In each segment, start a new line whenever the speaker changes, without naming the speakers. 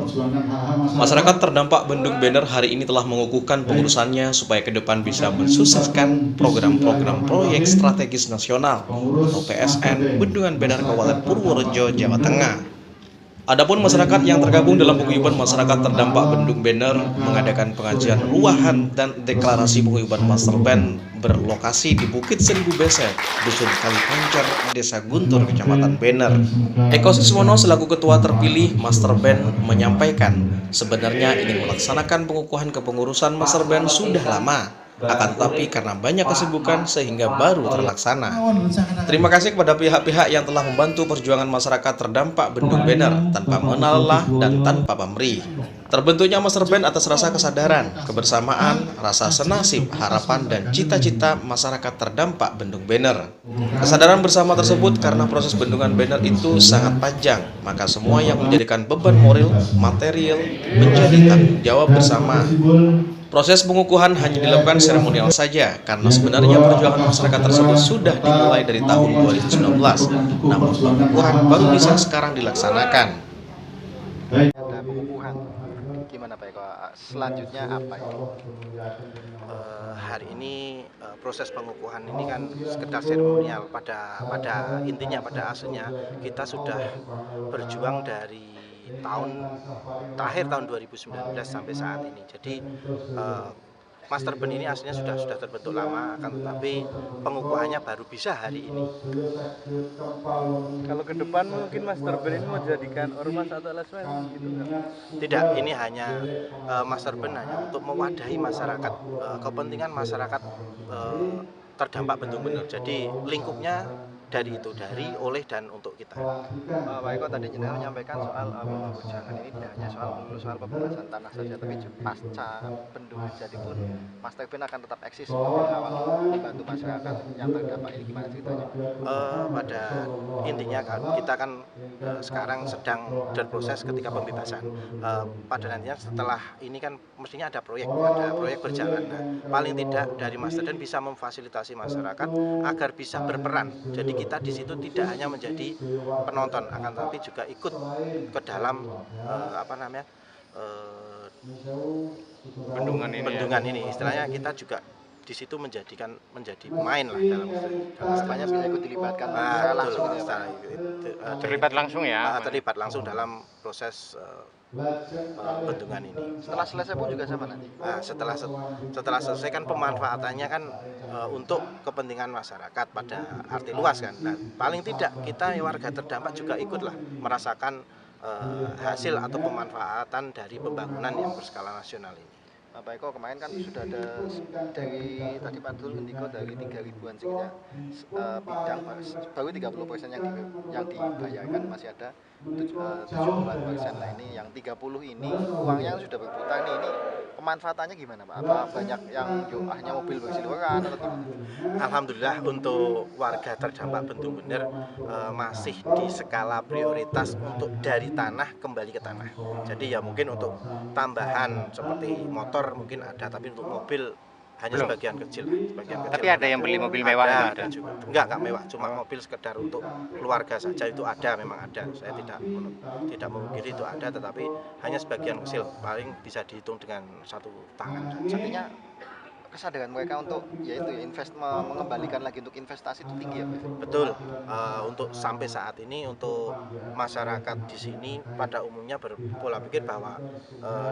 memperjuangkan hak-hak
Masyarakat terdampak Bendung Bener hari ini telah mengukuhkan pengurusannya supaya ke depan bisa mensukseskan program-program proyek strategis nasional atau PSN Bendungan Bener Kabupaten Purworejo, Jawa Tengah. Adapun masyarakat yang tergabung dalam paguyuban masyarakat terdampak Bendung Bener mengadakan pengajian ruahan dan deklarasi paguyuban master band berlokasi di Bukit Seribu Beset, Dusun Kalipancer, Desa Guntur, Kecamatan Bener. Eko Siswono selaku ketua terpilih master band menyampaikan sebenarnya ingin melaksanakan pengukuhan kepengurusan master band sudah lama, akan tetapi karena banyak kesibukan sehingga baru terlaksana. Terima kasih kepada pihak-pihak yang telah membantu perjuangan masyarakat terdampak Bendung Bener tanpa mengenal lelah dan tanpa pamrih. Terbentuknya master band atas rasa kesadaran, kebersamaan, rasa senasib, harapan, dan cita-cita masyarakat terdampak Bendung Bener. Kesadaran bersama tersebut karena proses bendungan Bener itu sangat panjang, maka semua yang menjadikan beban moral, material menjadi tanggung jawab bersama. Proses pengukuhan hanya dilakukan seremonial saja karena sebenarnya perjuangan masyarakat tersebut sudah dimulai dari tahun 2019, namun pengukuhan baru bisa sekarang dilaksanakan.
Ada pengukuhan, gimana Pak Eko? Selanjutnya apa ini?
Hari ini proses pengukuhan ini kan sekedar seremonial. Pada intinya, pada aslinya kita sudah berjuang dari terakhir tahun 2019 sampai saat ini. Jadi master band ini aslinya sudah terbentuk lama, akan tetapi pengukuhannya baru bisa hari ini.
Kalau ke depan mungkin master band ini mau dijadikan ormas atau LSM gitu nggak?
Tidak, ini hanya master band hanya untuk mewadahi masyarakat, kepentingan masyarakat terdampak Bendung Bener. Jadi lingkupnya dari itu, dari, oleh, dan untuk kita.
Pak Eko tadi jenengan menyampaikan soal jangan ini tidak hanya soal pembebasan tanah saja, tapi pasca bendungan jadi pun master band akan tetap eksis mengawal membantu masyarakat yang terdampak ini. Gimana ceritanya?
Pada intinya kan kita kan sekarang sedang berproses ketika pembebasan. Pada nantinya setelah ini kan mestinya ada proyek berjalan. Nah, paling tidak dari master band bisa memfasilitasi masyarakat agar bisa berperan. Jadi kita di situ tidak hanya menjadi penonton, akan tapi juga ikut ke dalam bendungan ini. Istilahnya kita juga di situ menjadi pemain lah dalam
Istilahnya bisa ikut dilibatkan secara langsung gitu ya, Pak?
Terlibat langsung ya?
Terlibat langsung dalam proses bendungan ini.
Setelah selesai pun juga sama nanti?
Nah, setelah selesai kan pemanfaatannya kan untuk kepentingan masyarakat pada arti luas kan. Nah, paling tidak kita warga terdampak juga ikutlah merasakan hasil atau pemanfaatan dari pembangunan yang berskala nasional ini.
Pak Eko, kemarin kan sudah ada dari tadi Pak Dul mendikot dari 3.000-an sekitar bidang, baru 30% yang dibayarkan, masih ada 70%. Nah ini yang 30 ini uangnya sudah berputar nih, ini pemanfaatannya gimana Pak? Apa banyak yang hanya mobil bersiliweran atau gimana?
Alhamdulillah untuk warga terdampak Bendung Bener masih di skala prioritas untuk dari tanah kembali ke tanah. Jadi ya mungkin untuk tambahan seperti motor mungkin ada, tapi untuk mobil hanya sebagian kecil.
Tapi ada yang beli mobil mewah?
Ada juga. Enggak mewah, cuma mobil sekedar untuk keluarga saja, itu ada, memang ada. Saya tidak memungkiri itu ada, tetapi hanya sebagian kecil, paling bisa dihitung dengan satu tangan.
Artinya kesadaran mereka untuk yaitu mengembalikan lagi untuk investasi itu tinggi ya Pak?
Betul. Untuk sampai saat ini untuk masyarakat di sini pada umumnya berpola pikir bahwa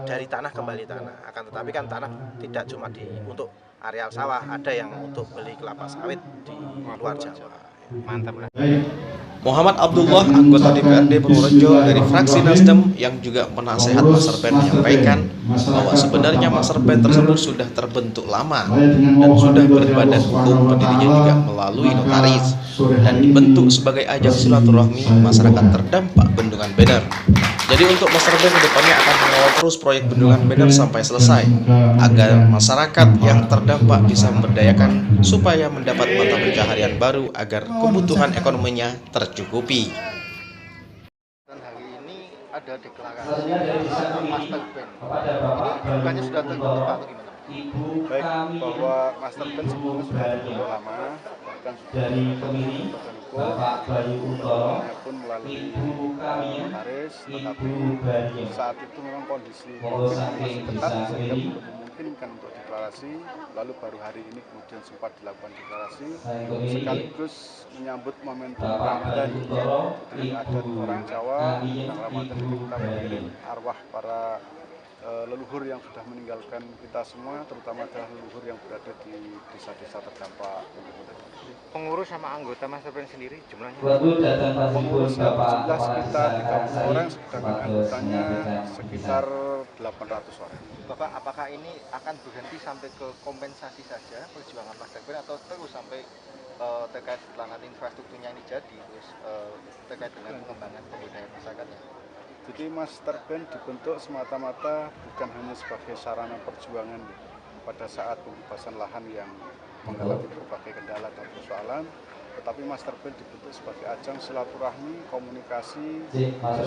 dari tanah kembali tanah. Akan tetapi kan tanah tidak cuma untuk areal sawah, ada yang untuk beli kelapa sawit di luar Jawa.
Mantap.
Muhammad Abdullah, anggota DPRD Purworejo dari fraksi Nasdem yang juga penasehat master band menyampaikan bahwa sebenarnya master band tersebut sudah terbentuk lama dan sudah berbadan hukum, pendirinya juga melalui notaris dan dibentuk sebagai ajang silaturahmi masyarakat terdampak Bendungan Bener. Jadi untuk master band kedepannya akan mengawal terus proyek Bendungan Bener sampai selesai agar masyarakat yang terdampak bisa memberdayakan supaya mendapat mata pencaharian baru agar kebutuhan ekonominya tercukupi.
Dan hari ini ada deklarasi master band. Ini bukannya sudah terbentuk atau gimana?
Baik, bahwa master band sebetulnya sudah terbentuk lama, bahkan sudah dari pemilih
Indiko, penanganannya pun melalui notaris, tetapi saat itu memang kondisi COVID masih ketat sehingga belum memungkinkan untuk deklarasi. Lalu baru hari ini kemudian sempat dilakukan deklarasi sekaligus menyambut momentum Ramadan. Jadi adat orang Jawa tentang Ramadan ini kita mengiring arwah para leluhur yang sudah meninggalkan kita semua, terutama adalah leluhur yang berada di desa-desa terdampak.
Pengurus sama anggota Masterplan sendiri jumlahnya?
Pengurusnya berjumlah sekitar 30 orang, sedangkan anggotanya sekitar 800 orang.
Bapak, apakah ini akan berhenti sampai ke kompensasi saja perjuangan Masterplan atau terus sampai terkait pelanggan infrastrukturnya ini jadi, terus terkait dengan pengembangan pembudayaan masyarakatnya?
Jadi Masterplan dibentuk semata-mata bukan hanya sebagai sarana perjuangan pada saat pembebasan lahan yang mengalami berbagai kendala dan persoalan, tetapi Masterplan dibentuk sebagai ajang silaturahmi, komunikasi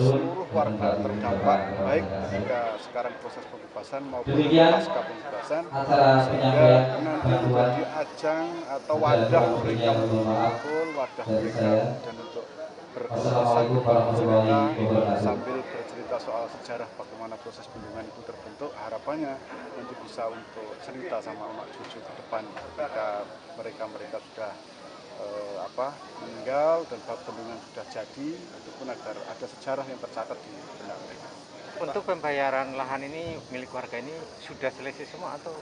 seluruh warga terdampak, baik ketika sekarang proses pembebasan maupun pasca pembebasan, sehingga nanti menjadi ajang atau wadah mereka untuk berkumpul, wadah mereka dan untuk berkonversasi, bercerita sambil bercerita soal sejarah bagaimana proses bendungan itu terbentuk. Harapannya nanti bisa untuk cerita sama anak cucu ke depan ketika mereka sudah meninggal dan bendungan sudah jadi, itu pun agar ada sejarah yang tercatat di benak mereka.
Untuk pembayaran lahan ini milik warga ini sudah selesai semua atau?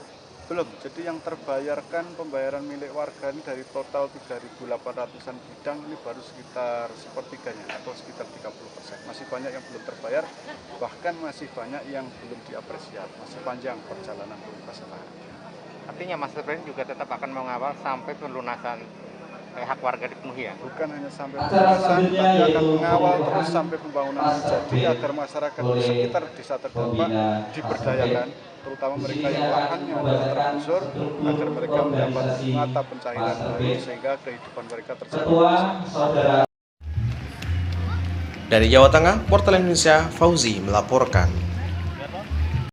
Belum, jadi yang terbayarkan pembayaran milik warga ini dari total 3.800-an bidang ini baru sekitar sepertiganya atau sekitar 30%. Masih banyak yang belum terbayar, bahkan masih banyak yang belum diapresiasi, masih panjang perjalanan pembebasan lahan.
Artinya Masterplan juga tetap akan mengawal sampai pelunasan hak warga dipenuhi ya?
Bukan hanya sampai pembebasan, tapi akan mengawal terus sampai pembangunan jadi agar masyarakat di sekitar desa terdampak diberdayakan, terutama mereka yang lahannya sudah tergusur, agar mereka mendapat mata pencaharian baru sehingga kehidupan mereka terjaga.
Dari Jawa Tengah, Portal Indonesia, Fauzi melaporkan.